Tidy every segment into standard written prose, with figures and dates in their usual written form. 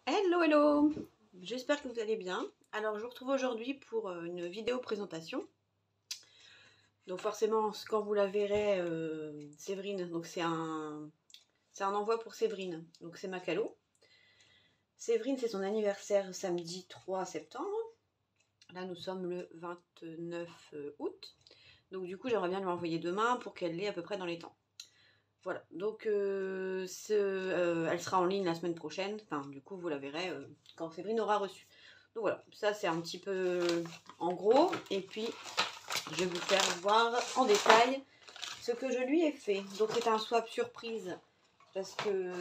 Hello, hello! J'espère que vous allez bien. Alors, je vous retrouve aujourd'hui pour une vidéo présentation. Donc, forcément, quand vous la verrez, Séverine, donc c'est un envoi pour Séverine. Donc, c'est Macalo. Séverine, c'est son anniversaire samedi 3 septembre. Là, nous sommes le 29 août. Donc, du coup, j'aimerais bien lui envoyer demain pour qu'elle l'ait à peu près dans les temps. Voilà, donc elle sera en ligne la semaine prochaine. Enfin, du coup, vous la verrez quand Séverine aura reçu. Donc voilà, ça c'est un petit peu en gros. Et puis, je vais vous faire voir en détail ce que je lui ai fait. Donc c'est un swap surprise parce que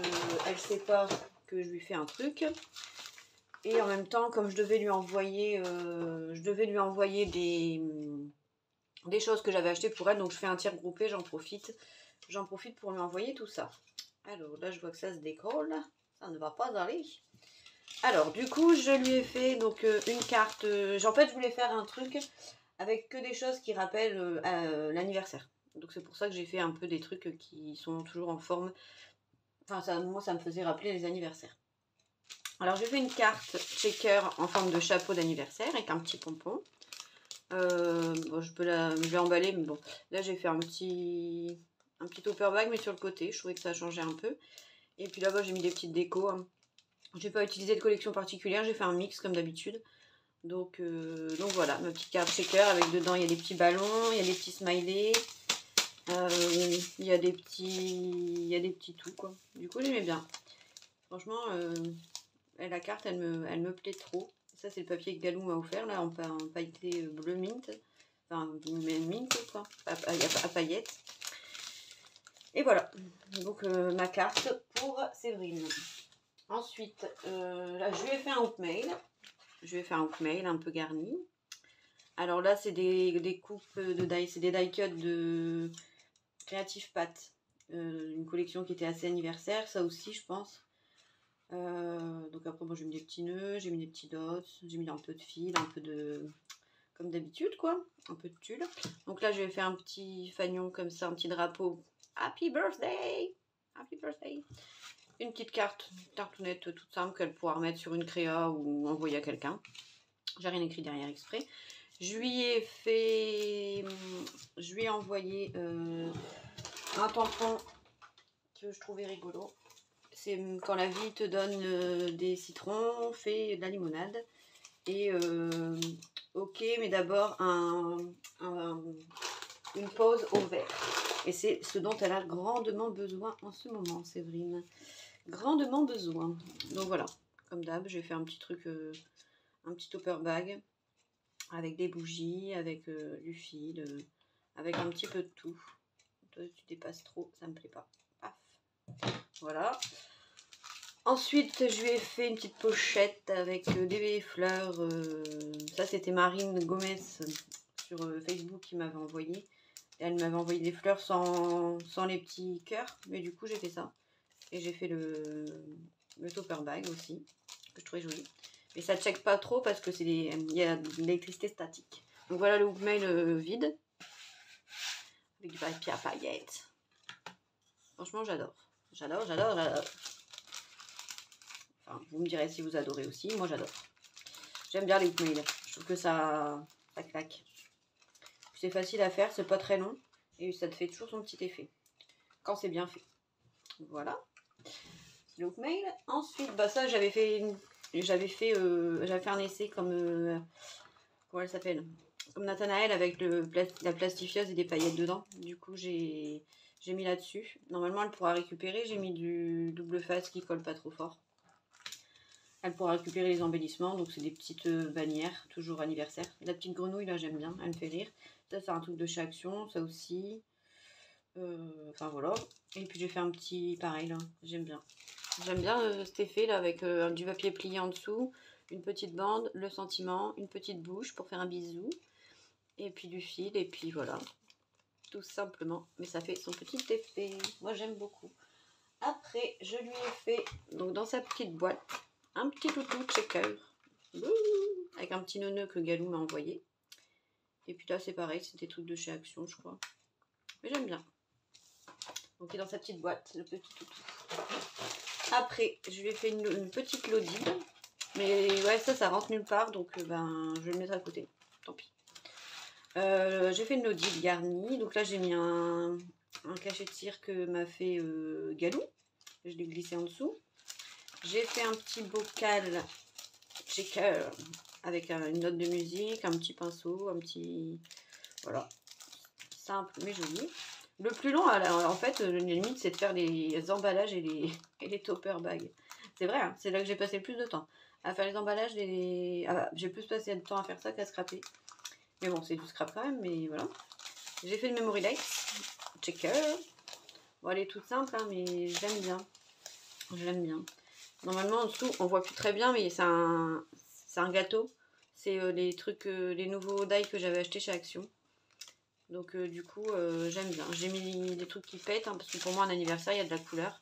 elle sait pas que je lui fais un truc. Et en même temps, comme je devais lui envoyer des choses que j'avais achetées pour elle, donc je fais un tir groupé, j'en profite pour lui envoyer tout ça. Alors là, je vois que ça se décolle, ça ne va pas aller. Alors du coup, je lui ai fait donc une carte. En fait, je voulais faire un truc avec que des choses qui rappellent l'anniversaire. Donc c'est pour ça que j'ai fait un peu des trucs qui sont toujours en forme. Enfin, moi, ça me faisait rappeler les anniversaires. Alors j'ai fait une carte checker en forme de chapeau d'anniversaire avec un petit pompon. Bon, je vais emballer, mais bon, là j'ai fait un petit topper bag, mais sur le côté, je trouvais que ça changeait un peu. Et puis là-bas, j'ai mis des petites décos. Hein. J'ai pas utilisé de collection particulière, j'ai fait un mix comme d'habitude. Donc voilà, ma petite carte shaker avec dedans, il y a des petits ballons, il y a des petits smileys, il y a des petits tout quoi. Du coup, j'aimais bien. Franchement, la carte, elle me plaît trop. Ça, c'est le papier que Galou m'a offert, là, en pailleté bleu mint. Enfin, mint, quoi, à paillettes. Et voilà, donc ma carte pour Séverine. Ensuite, là, je lui ai fait un hook mail. Je lui ai fait un hook mail un peu garni. Alors là, c'est des coupes de die, c'est des die cuts de Creative Pat. Une collection qui était assez anniversaire, ça aussi, je pense. Donc après, bon, j'ai mis des petits nœuds, j'ai mis des petits dots, j'ai mis un peu de fil, un peu de... comme d'habitude, quoi. Un peu de tulle. Donc là, je vais faire un petit fanion comme ça, un petit drapeau. Happy birthday! Happy birthday! Une petite carte, une tartounette toute simple qu'elle pourra remettre sur une créa ou envoyer à quelqu'un. J'ai rien écrit derrière exprès. Je lui ai envoyé un tampon que je trouvais rigolo. C'est quand la vie te donne des citrons, fais de la limonade. Et ok, mais d'abord une pause au vert. Et c'est ce dont elle a grandement besoin en ce moment, Séverine. Grandement besoin. Donc voilà, comme d'hab, j'ai fait un petit truc, un petit topper bag avec des bougies, avec du fil, avec un petit peu de tout. Toi, tu dépasses trop, ça me plaît pas. Paf. Voilà. Ensuite, je lui ai fait une petite pochette avec des fleurs. Ça, c'était Marine Gomez sur Facebook qui m'avait envoyé. Elle m'avait envoyé des fleurs sans les petits cœurs. Mais du coup, j'ai fait ça. Et j'ai fait le topper bag aussi, que je trouvais joli. Mais ça ne check pas trop parce que il y a de l'électricité statique. Donc voilà le hook mail vide. Avec du papier à paillettes. Franchement, j'adore. J'adore, j'adore, j'adore. Enfin, vous me direz si vous adorez aussi. Moi, j'adore. J'aime bien les hook mail. Je trouve que ça claque. C'est facile à faire, c'est pas très long. Et ça te fait toujours son petit effet. Quand c'est bien fait. Voilà. Le hook mail. Ensuite, bah ça, j'avais fait un essai comme comment elle s'appelle, comme Nathanaël avec la plastifieuse et des paillettes dedans. Du coup, j'ai mis là-dessus. Normalement, elle pourra récupérer. J'ai mis du double face qui colle pas trop fort. Elle pourra récupérer les embellissements. Donc, c'est des petites bannières, toujours anniversaire. La petite grenouille, là, j'aime bien. Elle me fait rire. Ça, c'est un truc de chez Action. Ça aussi. Enfin, voilà. Et puis, j'ai fait un petit pareil, là. J'aime bien. J'aime bien cet effet, là, avec du papier plié en dessous. Une petite bande, le sentiment, une petite bouche pour faire un bisou. Et puis du fil, et puis voilà. Tout simplement. Mais ça fait son petit effet. Moi, j'aime beaucoup. Après, je lui ai fait, donc dans sa petite boîte, un petit toutou checker. Avec un petit nœud que Galou m'a envoyé. Et puis là, c'est pareil, c'est des trucs de chez Action, je crois. Mais j'aime bien. Donc il est dans sa petite boîte, le petit toutou. Après, je lui ai fait une petite lodide. Mais ouais, ça rentre nulle part, donc ben, je vais le mettre à côté. Tant pis. J'ai fait une lodide garnie. Donc là, j'ai mis un cachet de cire que m'a fait Galou. Je l'ai glissé en dessous. J'ai fait un petit bocal shaker avec une note de musique, un petit pinceau, un petit... Voilà. Simple mais joli. Le plus long, en fait, la limite, c'est de faire les emballages et les topper bags. C'est vrai, hein, c'est là que j'ai passé le plus de temps. À faire les emballages, j'ai plus passé de temps à faire ça qu'à scraper. Mais bon, c'est du scrap quand même, mais voilà. J'ai fait le Memory Light checker. Bon, elle est toute simple, hein, mais j'aime bien. Je l'aime bien. Normalement, en dessous, on voit plus très bien, mais c'est un gâteau. C'est les trucs, les nouveaux die que j'avais acheté chez Action. Donc du coup, j'aime bien. J'ai mis des trucs qui pètent, hein, parce que pour moi, un anniversaire, il y a de la couleur.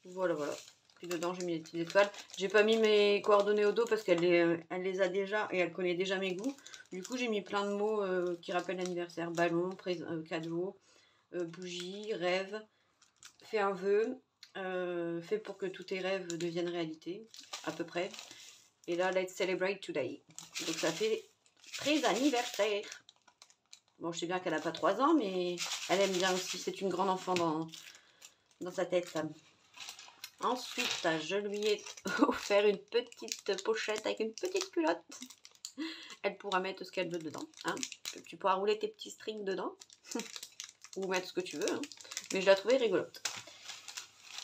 Voilà, voilà. Puis dedans, j'ai mis des petites étoiles. J'ai pas mis mes coordonnées au dos parce qu'elle elle les a déjà et elle connaît déjà mes goûts. Du coup, j'ai mis plein de mots qui rappellent l'anniversaire. Ballon, cadeau, bougie, rêve, fais un vœu, fais pour que tous tes rêves deviennent réalité, à peu près. Et là, let's celebrate today. Donc ça fait 13 anniversaires. Bon, je sais bien qu'elle n'a pas 3 ans, mais elle aime bien aussi. C'est une grande enfant dans sa tête. Ensuite, je lui ai offert une petite pochette avec une petite culotte. Elle pourra mettre ce qu'elle veut dedans. Hein. Tu pourras rouler tes petits strings dedans. Ou mettre ce que tu veux. Hein. Mais je la trouvais rigolote.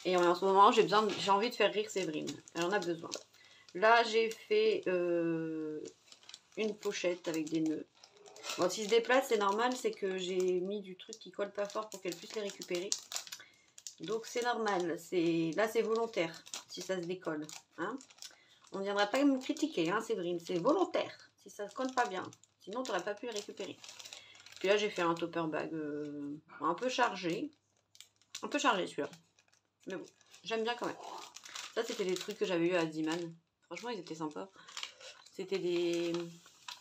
Et en ce moment, j'ai envie de faire rire Séverine. Elle en a besoin. Là, j'ai fait une pochette avec des nœuds. Bon, s'ils se déplacent, c'est normal. C'est que j'ai mis du truc qui colle pas fort pour qu'elle puisse les récupérer. Donc c'est normal, là c'est volontaire si ça se décolle. Hein. On ne viendra pas me critiquer, hein, Séverine, c'est volontaire si ça ne se colle pas bien. Sinon tu n'aurais pas pu le récupérer. Puis là j'ai fait un topper bag un peu chargé. Un peu chargé celui-là. Mais bon, j'aime bien quand même. Ça c'était des trucs que j'avais eu à Ziman. Franchement ils étaient sympas. C'était des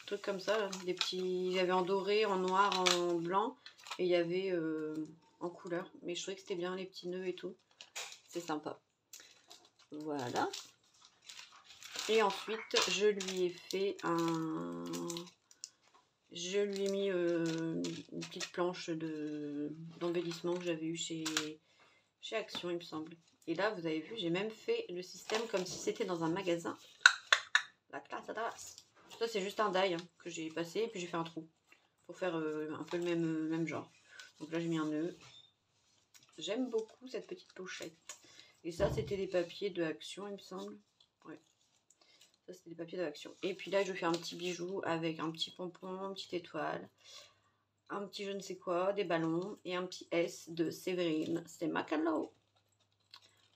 trucs comme ça, là. Des petits. J'avais en doré, en noir, en blanc. Et il y avait... en couleur, mais je trouvais que c'était bien les petits nœuds et tout, c'est sympa. Voilà. Et ensuite je lui ai fait je lui ai mis une petite planche d'embellissement que j'avais eu chez Action, il me semble. Et là vous avez vu, j'ai même fait le système comme si c'était dans un magasin. La classe à Dallas. Ça c'est juste un die hein, que j'ai passé et puis j'ai fait un trou pour faire un peu le même genre. Donc là j'ai mis un nœud. J'aime beaucoup cette petite pochette. Et ça, c'était des papiers de Action, il me semble. Ouais. Ça, c'était des papiers de Action. Et puis là, je fais un petit bijou avec un petit pompon, une petite étoile, un petit je ne sais quoi, des ballons et un petit S de Séverine. C'est Macalo.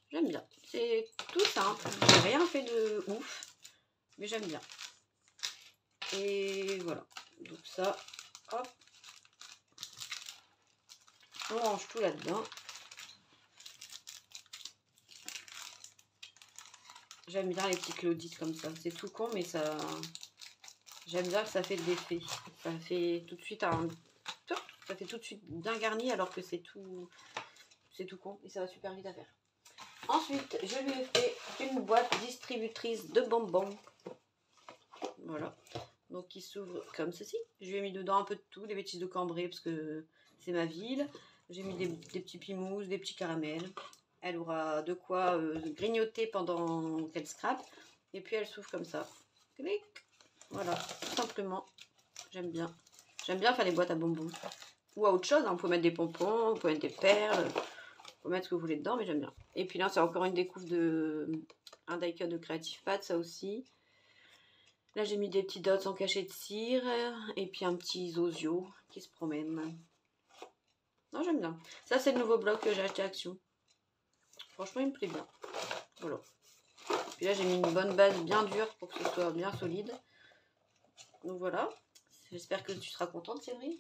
J'aime bien. C'est tout simple. J'ai rien fait de ouf. Mais j'aime bien. Et voilà. Donc ça, hop. On range tout là-dedans. J'aime bien les petits claudis comme ça. C'est tout con, mais ça... J'aime bien que ça fait de l'effet. Ça fait tout de suite ça fait tout de suite bien garni alors que c'est tout con et ça va super vite à faire. Ensuite, je lui ai fait une boîte distributrice de bonbons. Voilà. Donc qui s'ouvre comme ceci. Je lui ai mis dedans un peu de tout, des bêtises de Cambrai parce que c'est ma ville. J'ai mis des petits pimous, des petits caramels. Elle aura de quoi grignoter pendant qu'elle scrape. Et puis elle s'ouvre comme ça. Clic. Voilà, tout simplement. J'aime bien. J'aime bien faire les boîtes à bonbons. Ou à autre chose, hein. Vous pouvez mettre des pompons, vous pouvez mettre des perles, vous pouvez mettre ce que vous voulez dedans, mais j'aime bien. Et puis là, c'est encore une découpe un die-cut de Creative Pad, ça aussi. Là, j'ai mis des petits dots en cachet de cire, et puis un petit zozio qui se promène. Non, j'aime bien. Ça, c'est le nouveau bloc que j'ai acheté à Action. Franchement, il me plaît bien. Voilà. Puis là, j'ai mis une bonne base bien dure pour que ce soit bien solide. Donc voilà. J'espère que tu seras contente, Séverine.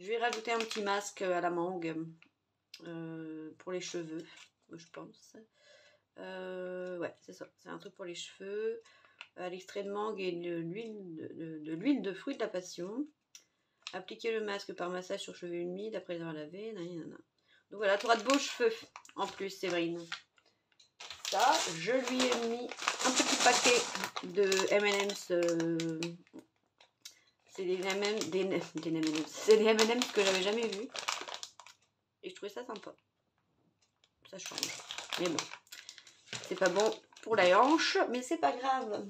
Je vais rajouter un petit masque à la mangue pour les cheveux, je pense. Ouais, c'est ça. C'est un truc pour les cheveux. À l'extrait de mangue et de l'huile de fruits de la passion. Appliquer le masque par massage sur cheveux humides après les avoir lavés. Donc voilà, tu auras de beaux cheveux en plus, Séverine. Ça, je lui ai mis un petit paquet de M&M's. C'est des M&M's. C'est des M&M's que j'avais jamais vus. Et je trouvais ça sympa. Ça change. Mais bon, c'est pas bon pour la hanche, mais c'est pas grave.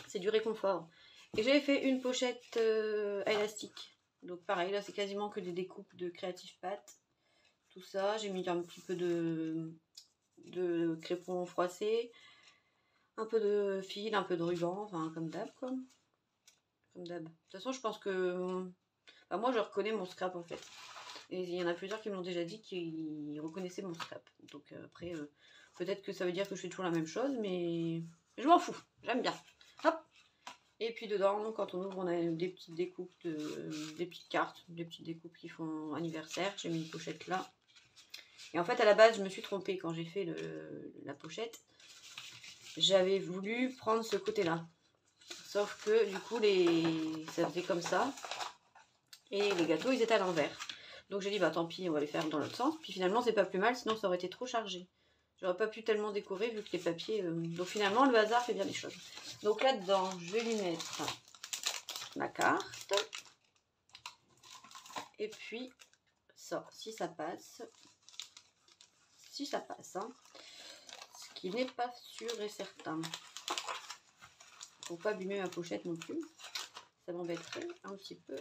C'est du réconfort. Et j'avais fait une pochette à élastique. Donc pareil, là c'est quasiment que des découpes de Creative Pat. Tout ça, j'ai mis un petit peu de crépon froissé, un peu de fil, un peu de ruban, enfin comme d'hab quoi. Comme d'hab. De toute façon, je pense que... Enfin, moi je reconnais mon scrap en fait. Et il y en a plusieurs qui m'ont déjà dit qu'ils reconnaissaient mon scrap. Donc après, peut-être que ça veut dire que je fais toujours la même chose, mais je m'en fous, j'aime bien. Hop. Et puis dedans, quand on ouvre, on a des petites découpes, des petites cartes, des petites découpes qui font anniversaire. J'ai mis une pochette là. Et en fait, à la base, je me suis trompée quand j'ai fait la pochette. J'avais voulu prendre ce côté-là. Sauf que du coup, ça faisait comme ça. Et les gâteaux, ils étaient à l'envers. Donc j'ai dit, bah tant pis, on va les faire dans l'autre sens. Puis finalement, c'est pas plus mal, sinon ça aurait été trop chargé. J'aurais pas pu tellement décorer vu que les papiers... Donc finalement, le hasard fait bien les choses. Donc là-dedans, je vais lui mettre ma carte. Et puis, ça, si ça passe. Si ça passe, hein. Ce qui n'est pas sûr et certain. Pour pas abîmer ma pochette non plus. Ça m'embêterait un petit peu.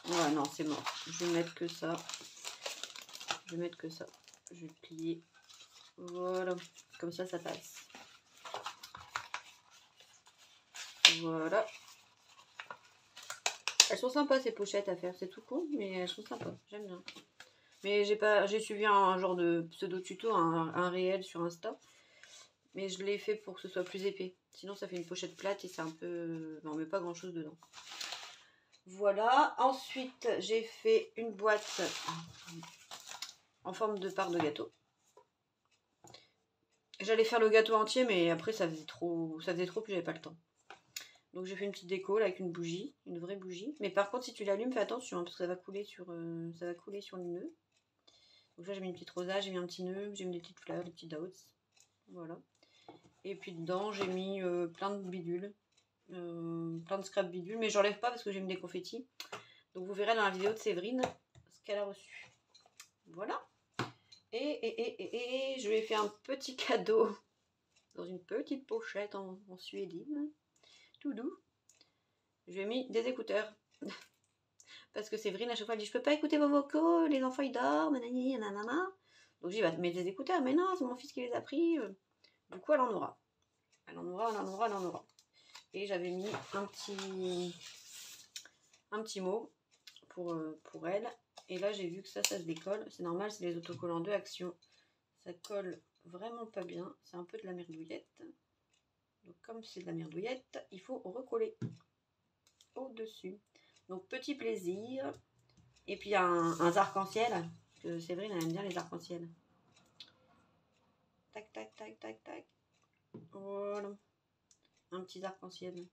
Ouais, non, c'est mort. Je vais mettre que ça. Je vais mettre que ça. Je vais plier. Voilà. Comme ça, ça passe. Voilà. Elles sont sympas ces pochettes à faire. C'est tout con, mais elles sont sympas. J'aime bien. Mais j'ai suivi un genre de pseudo tuto, un réel sur Insta. Mais je l'ai fait pour que ce soit plus épais. Sinon, ça fait une pochette plate et c'est un peu... On met pas grand chose dedans. Voilà. Ensuite, j'ai fait une boîte en forme de part de gâteau. J'allais faire le gâteau entier, mais après ça faisait trop, puis j'avais pas le temps. Donc j'ai fait une petite déco là, avec une bougie, une vraie bougie. Mais par contre, si tu l'allumes, fais attention, hein, parce que ça va couler sur le nœud. Donc là, j'ai mis une petite rosa, j'ai mis un petit nœud, j'ai mis des petites fleurs, des petits dots. Voilà. Et puis dedans, j'ai mis plein de bidules, plein de scrap bidules, mais j'enlève pas parce que j'ai mis des confettis. Donc vous verrez dans la vidéo de Séverine ce qu'elle a reçu. Voilà. Et je lui ai fait un petit cadeau dans une petite pochette en suédine, tout doux. Je lui ai mis des écouteurs. Parce que Séverine, à chaque fois, elle dit, je peux pas écouter vos vocaux, les enfants ils dorment, nanani, nanana. Donc j'ai dit, bah, mets des écouteurs. Mais non, c'est mon fils qui les a pris. Du coup, elle en aura. Elle en aura, elle en aura, elle en aura. Et j'avais mis un petit mot pour elle. Et là, j'ai vu que ça se décolle. C'est normal, c'est les autocollants de Action. Ça colle vraiment pas bien. C'est un peu de la merdouillette. Donc comme c'est de la merdouillette, il faut recoller au-dessus. Donc petit plaisir. Et puis un arc-en-ciel. Que Séverine elle aime bien les arc-en-ciel. Tac, tac, tac, tac, tac. Voilà. Un petit arc-en-ciel.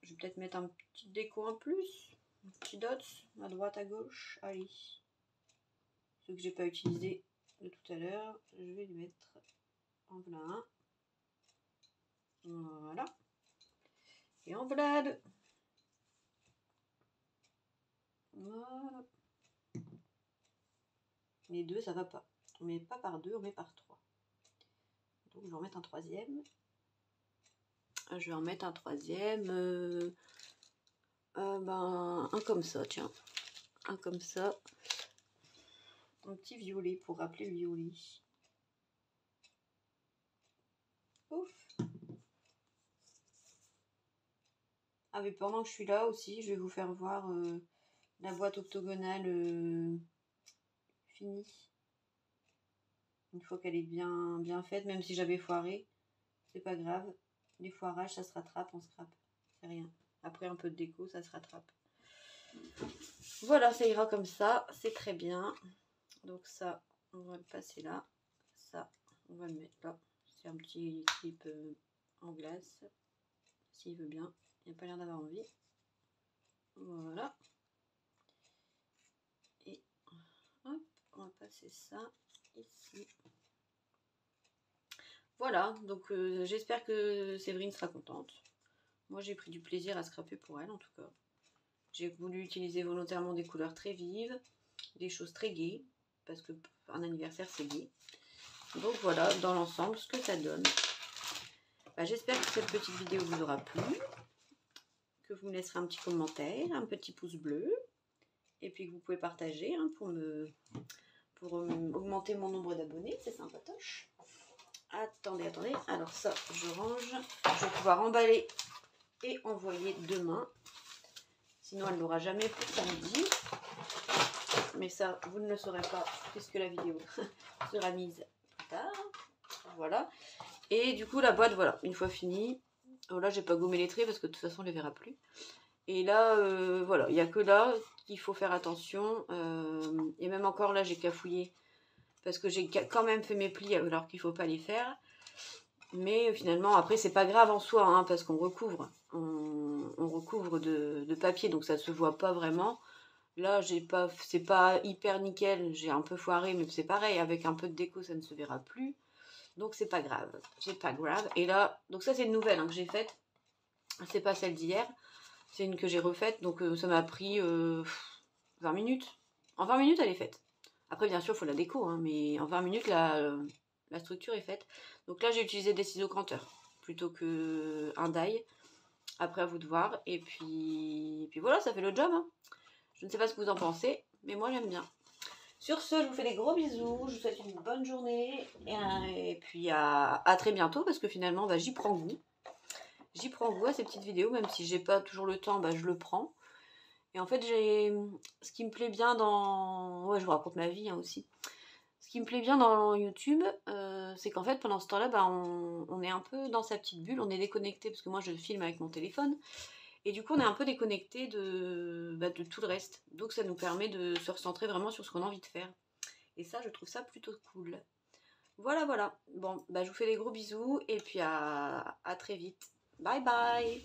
Je vais peut-être mettre un petit déco en plus. Un petit dots à droite, à gauche. Allez. Ceux que j'ai pas utilisé de tout à l'heure. Je vais lui mettre en voilà un. Voilà. Et en voilà deux. Voilà. Les deux, ça va pas. On met pas par deux, on met par trois. Donc je vais en mettre un troisième. Je vais en mettre un troisième. Un comme ça, tiens. Un comme ça. Un petit violet pour rappeler le violet. Ouf. Ah mais pendant que je suis là aussi, je vais vous faire voir la boîte octogonale finie. Une fois qu'elle est bien faite, même si j'avais foiré, c'est pas grave. Les foirages, ça se rattrape en scrap. C'est rien. Après un peu de déco, ça se rattrape. Voilà, ça ira comme ça. C'est très bien. Donc ça, on va le passer là. Ça, on va le mettre là. C'est un petit clip en glace. S'il veut bien. Il n'a pas l'air d'avoir envie. Voilà. Et hop, on va passer ça ici. Voilà, donc j'espère que Séverine sera contente. Moi j'ai pris du plaisir à scraper pour elle en tout cas. J'ai voulu utiliser volontairement des couleurs très vives, des choses très gaies, parce que un anniversaire c'est gai. Donc voilà, dans l'ensemble, ce que ça donne. Bah, j'espère que cette petite vidéo vous aura plu, que vous me laisserez un petit commentaire, un petit pouce bleu, et puis que vous pouvez partager hein, pour augmenter mon nombre d'abonnés, c'est sympatoche. Attendez, attendez, alors ça je range, je vais pouvoir emballer et envoyer demain, sinon elle n'aura jamais pour samedi, mais ça vous ne le saurez pas puisque la vidéo sera mise plus tard. Voilà, et du coup la boîte, voilà, une fois finie. Oh, là j'ai pas gommé les traits parce que de toute façon on les verra plus. Et là voilà, il n'y a que là qu'il faut faire attention, et même encore là j'ai cafouillé parce que j'ai quand même fait mes plis alors qu'il faut pas les faire. Mais finalement après c'est pas grave en soi hein, parce qu'on recouvre, on recouvre de papier donc ça se voit pas vraiment. Là c'est pas hyper nickel, j'ai un peu foiré mais c'est pareil, avec un peu de déco ça ne se verra plus. Donc c'est pas grave, Et là, donc ça c'est une nouvelle hein, que j'ai faite. C'est pas celle d'hier, c'est une que j'ai refaite. Donc ça m'a pris 20 minutes. En 20 minutes elle est faite. Après bien sûr il faut la déco, hein, mais en 20 minutes la structure est faite. Donc là j'ai utilisé des ciseaux cranteurs plutôt que un die. Après à vous de voir. Et puis voilà, ça fait le job. Hein. Je ne sais pas ce que vous en pensez, mais moi j'aime bien. Sur ce, je vous fais des gros bisous, je vous souhaite une bonne journée et puis à très bientôt parce que finalement bah, j'y prends goût. J'y prends goût à ces petites vidéos, même si j'ai pas toujours le temps, bah, je le prends. Et en fait, ce qui me plaît bien dans... Ouais, je vous raconte ma vie hein, aussi. Ce qui me plaît bien dans YouTube, c'est qu'en fait, pendant ce temps-là, bah, on est un peu dans sa petite bulle, on est déconnecté parce que moi je filme avec mon téléphone. Et du coup, on est un peu déconnecté de tout le reste. Donc ça nous permet de se recentrer vraiment sur ce qu'on a envie de faire. Et ça, je trouve ça plutôt cool. Voilà, voilà. Bon, bah, je vous fais des gros bisous et puis à très vite. Bye bye!